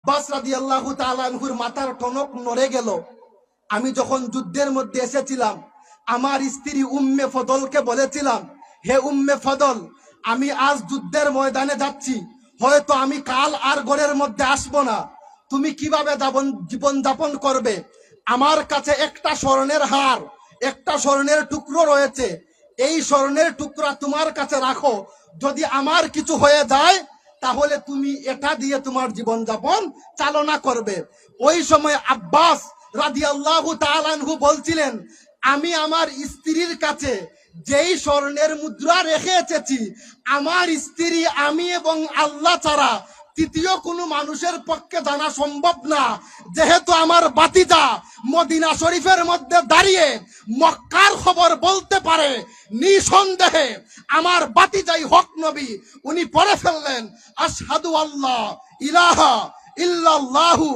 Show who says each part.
Speaker 1: আব্বাস রাদিয়াল্লাহু তাআলা আনহুর মাথার টনক নড়ে গেল। আমি যখন যুদ্ধের মধ্যে এসেছিলাম, আমার স্ত্রী উম্মে ফদলকে বলেছিলাম, হে উম্মে ফদল, আমি আজ যুদ্ধের ময়দানে যাচ্ছি, হয়তো আমি কাল আর ঘরের মধ্যে আসবো না। তুমি কিভাবে জীবন যাপন করবে? আমার কাছে একটা স্বর্ণের হার, একটা স্বর্ণের টুকরো রয়েছে, এই স্বর্ণের টুকরা তোমার কাছে রাখো। যদি আমার কিছু হয়ে যায় তাহলে তুমি এটা দিয়ে তোমার জীবন যাপন চালনা করবে। ওই সময় আব্বাস রাদিয়াল্লাহু তাআলা আনহু বলছিলেন, আমি আমার স্ত্রীর কাছে যেই স্বর্ণের মুদ্রা রেখে এসেছি, আমার স্ত্রী, আমি এবং আল্লাহ ছাড়া তৃতীয় কোনো মানুষের পক্ষে জানা সম্ভব না। যেহেতু আমার বাতিজা মদিনা শরীফের মধ্যে দাঁড়িয়ে মক্কার খবর বলতে পারে, নিঃসন্দেহে আমার বাতিজাই হক নবী। উনি পড়ে ফেললেন, আশহাদু আল্লাহ ইলাহা ইল্লাল্লাহু